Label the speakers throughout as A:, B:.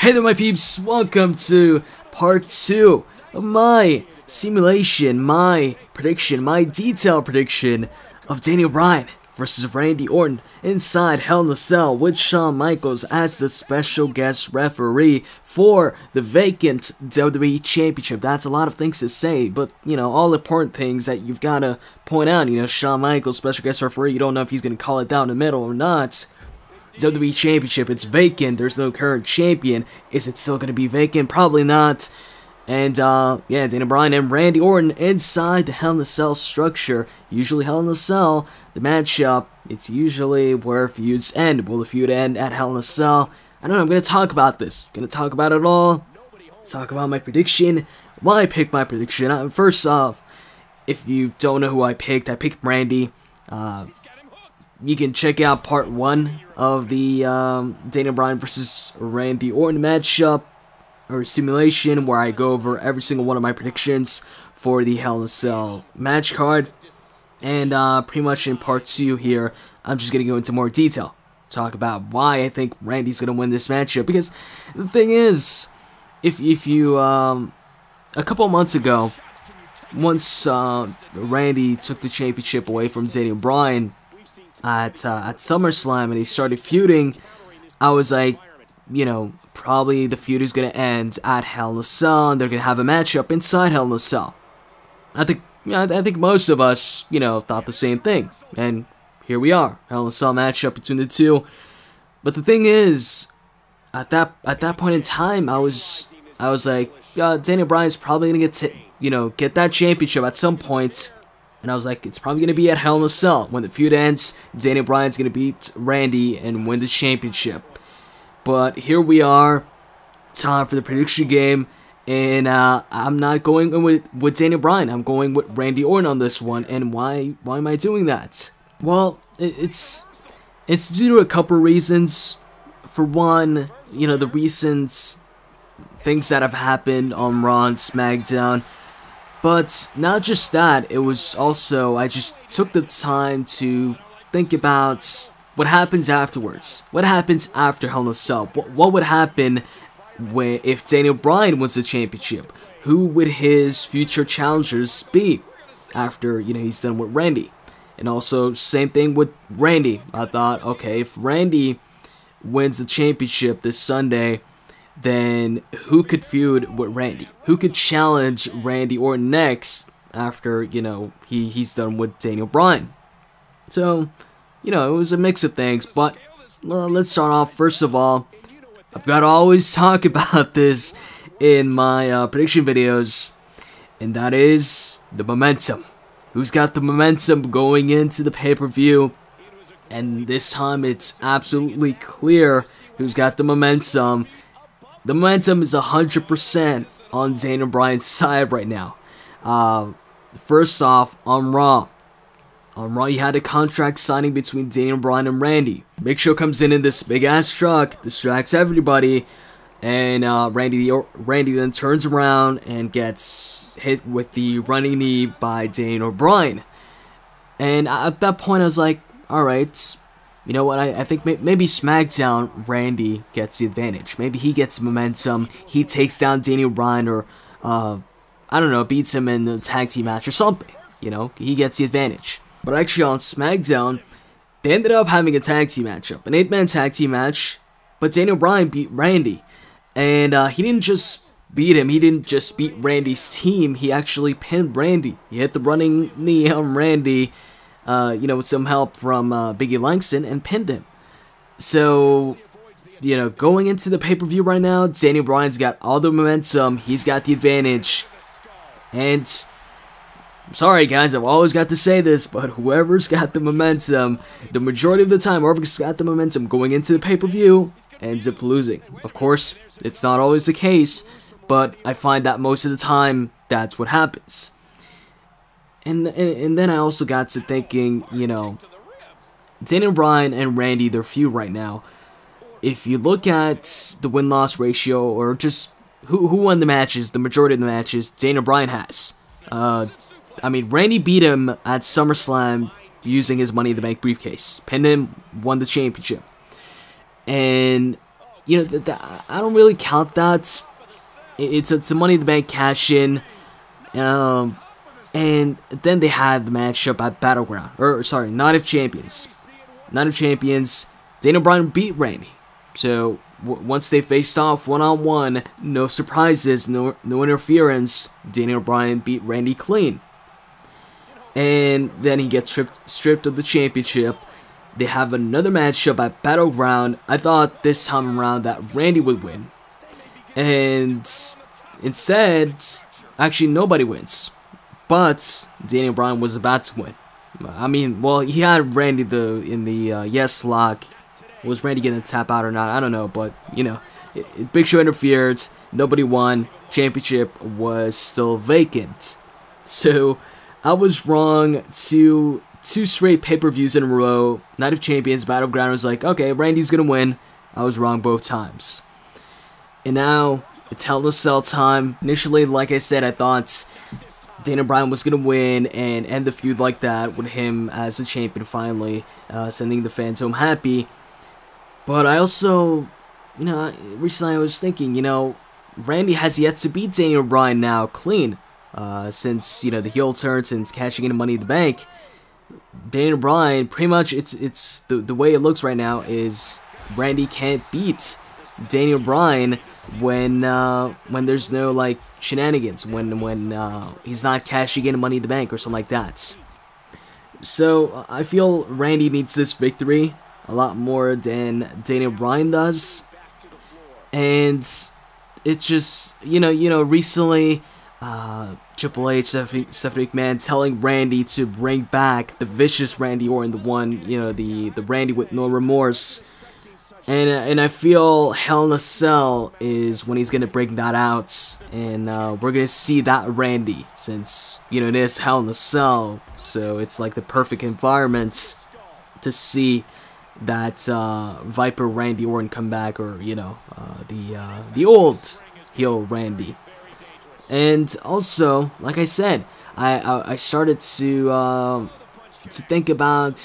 A: Hey there my peeps, welcome to part 2 of my simulation, my prediction, my detailed prediction of Daniel Bryan versus Randy Orton inside Hell in a Cell with Shawn Michaels as the special guest referee for the vacant WWE Championship. That's a lot of things to say, but you know, all important things that you've got to point out. You know, Shawn Michaels, special guest referee, you don't know if he's going to call it down the middle or not. WWE Championship, it's vacant, there's no current champion. Is it still going to be vacant? Probably not. And, yeah, Daniel Bryan and Randy Orton inside the Hell in a Cell structure. Usually Hell in a Cell, the matchup, it's usually where feuds end. Will the feud end at Hell in a Cell? I don't know, I'm going to talk about this. I'm going to talk about it all. Talk about my prediction. Why I picked my prediction. First off, if you don't know who I picked Randy. You can check out part 1 of the Daniel Bryan versus Randy Orton matchup or simulation, where I go over every single one of my predictions for the Hell in a Cell match card. And pretty much in part 2 here, I'm just going to go into more detail. Talk about why I think Randy's going to win this matchup. Because the thing is, if you, a couple months ago, once Randy took the championship away from Daniel Bryan at SummerSlam and he started feuding, I was like, you know, probably the feud is going to end at Hell in a Cell and they're going to have a matchup inside Hell in a Cell. I think most of us, you know, thought the same thing. And here we are, Hell in a Cell matchup between the two. But the thing is, at that point in time, I was like, Daniel Bryan's probably going to get that championship at some point. And I was like, it's probably going to be at Hell in a Cell. When the feud ends, Daniel Bryan's going to beat Randy and win the championship. But here we are, time for the prediction game. And I'm not going with Daniel Bryan. I'm going with Randy Orton on this one. And why am I doing that? Well, it's due to a couple reasons. For one, you know, the recent things that have happened on Raw and SmackDown. But not just that, it was also, I just took the time to think about what happens afterwards. What happens after Hell in a Cell? What would happen if Daniel Bryan wins the championship? Who would his future challengers be after, you know, he's done with Randy? And also, same thing with Randy. I thought, okay, if Randy wins the championship this Sunday, then who could feud with Randy? Who could challenge Randy Orton next after, you know, he's done with Daniel Bryan? So, you know, it was a mix of things, but well, let's start off. First of all, I've got to always talk about this in my prediction videos, and that is the momentum. Who's got the momentum going into the pay-per-view? And this time it's absolutely clear who's got the momentum. The momentum is 100% on Daniel Bryan's side right now. First off, on Raw. On Raw, you had a contract signing between Daniel Bryan and Randy. Big Show comes in this big-ass truck, distracts everybody, and Randy then turns around and gets hit with the running knee by Daniel Bryan. And at that point, I was like, alright, you know what, I think maybe SmackDown, Randy gets the advantage. Maybe he gets momentum, he takes down Daniel Bryan, or, I don't know, beats him in the tag team match or something. You know, he gets the advantage. But actually on SmackDown, they ended up having a tag team matchup. An 8-man tag team match, but Daniel Bryan beat Randy. And he didn't just beat him, he didn't just beat Randy's team, he actually pinned Randy. He hit the running knee on Randy, you know, with some help from Langston, and pinned him. So, you know, going into the pay-per-view right now, Daniel Bryan's got all the momentum, he's got the advantage. And, I'm sorry guys, I've always got to say this, but whoever's got the momentum, the majority of the time, whoever's got the momentum going into the pay-per-view, ends up losing. Of course, it's not always the case, but I find that most of the time, that's what happens. And then I also got to thinking, you know, Daniel Bryan and Randy, their feud right now, if you look at the win-loss ratio, or just who won the matches, the majority of the matches, Daniel Bryan has. I mean, Randy beat him at SummerSlam using his Money in the Bank briefcase. Pinned him, won the championship. And you know, I don't really count that. It's a Money in the Bank cash-in. And then they had the matchup at Battleground. Or, sorry, Night of Champions. Night of Champions, Daniel Bryan beat Randy. So, once they faced off one-on-one, no surprises, no interference, Daniel Bryan beat Randy clean. And then he gets stripped of the championship. They have another matchup at Battleground. I thought this time around that Randy would win. And instead, actually nobody wins. But Daniel Bryan was about to win. I mean, well, he had Randy in the yes lock. Was Randy going to tap out or not? I don't know, but you know, Big Show interfered. Nobody won. Championship was still vacant. So I was wrong. Two straight pay-per-views in a row. Night of Champions, Battleground. I was like, okay, Randy's gonna win. I was wrong both times. And now it's Hell in a Cell time. Initially, like I said, I thought Daniel Bryan was gonna win and end the feud like that with him as the champion finally, sending the fans home happy. But I also, you know, recently I was thinking, you know, Randy has yet to beat Daniel Bryan now clean, since, you know, the heel turn, since cashing in Money in the Bank. Daniel Bryan, pretty much, it's the way it looks right now is Randy can't beat Daniel Bryan when there's no like shenanigans, when he's not cashing in Money in the Bank or something like that. So I feel Randy needs this victory a lot more than Daniel Bryan does, and it's just you know recently Triple H, Stephanie McMahon telling Randy to bring back the vicious Randy Orton, the one, you know, the Randy with no remorse. And I feel Hell in a Cell is when he's gonna bring that out, and we're gonna see that Randy, since you know it is Hell in a Cell, so it's like the perfect environment to see that Viper Randy Orton come back, or you know the old heel Randy. And also, like I said, I started to think about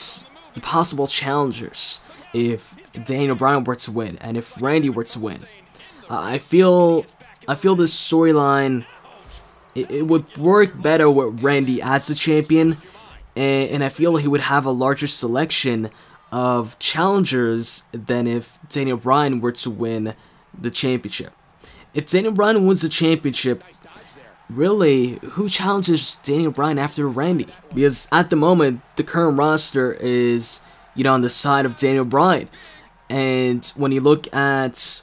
A: the possible challengers if Daniel Bryan were to win, and if Randy were to win. I feel this storyline it would work better with Randy as the champion, and I feel he would have a larger selection of challengers than if Daniel Bryan were to win the championship. If Daniel Bryan wins the championship, really, who challenges Daniel Bryan after Randy? Because at the moment, the current roster is, you know, on the side of Daniel Bryan. And when you look at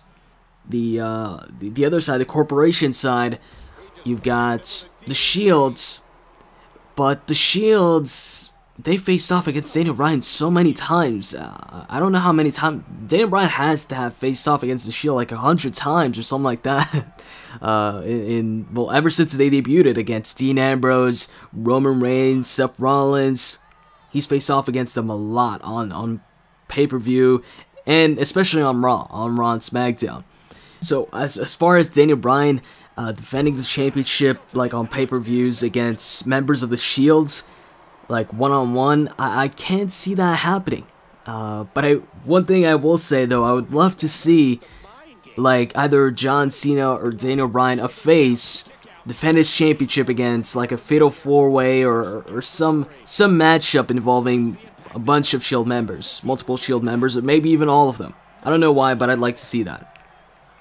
A: the other side, the corporation side, you've got the Shields. But the Shields, they faced off against Daniel Bryan so many times. I don't know how many times. Daniel Bryan has to have faced off against the Shield like 100 times or something like that. Well, ever since they debuted against Dean Ambrose, Roman Reigns, Seth Rollins, he's faced off against them a lot on pay-per-view, and especially on Raw and SmackDown. So as far as Daniel Bryan defending the championship, like on pay-per-views against members of the Shields, like one-on-one, I can't see that happening. But one thing I will say though, I would love to see like either John Cena or Daniel Bryan, a face, defend his championship against like a fatal 4-way or some matchup involving a bunch of Shield members, multiple Shield members, or maybe even all of them. I don't know why, but I'd like to see that.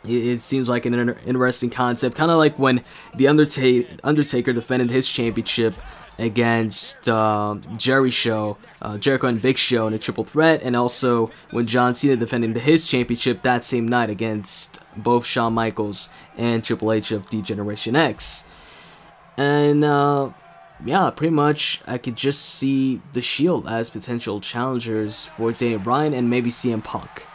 A: It seems like an interesting concept, kind of like when the Undertaker defended his championship against Jericho and Big Show in a triple threat, and also when John Cena defended his championship that same night against both Shawn Michaels and Triple H of D-Generation X. And yeah, pretty much I could just see the Shield as potential challengers for Daniel Bryan and maybe CM Punk.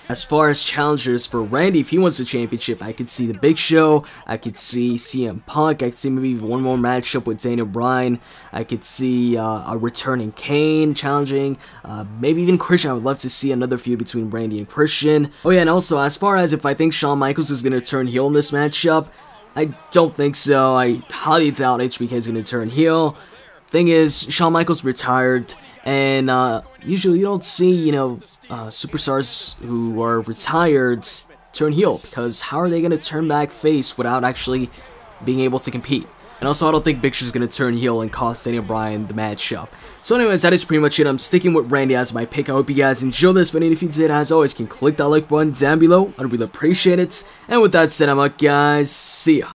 A: As far as challengers for Randy, if he wins the championship, I could see the Big Show, I could see CM Punk, I could see maybe one more matchup with Daniel Bryan, I could see a returning Kane challenging, maybe even Christian. I would love to see another feud between Randy and Christian. Oh yeah, and also, as far as if I think Shawn Michaels is going to turn heel in this matchup, I don't think so. I highly doubt HBK is going to turn heel. thing is, Shawn Michaels retired, and usually you don't see, you know, superstars who are retired turn heel, because how are they going to turn back face without actually being able to compete? And also, I don't think Big Show's going to turn heel and cost Daniel Bryan the matchup. So anyways, that is pretty much it. I'm sticking with Randy as my pick. I hope you guys enjoyed this video. If you did, as always, you can click that like button down below. I'd really appreciate it. And with that said, I'm out, guys. See ya.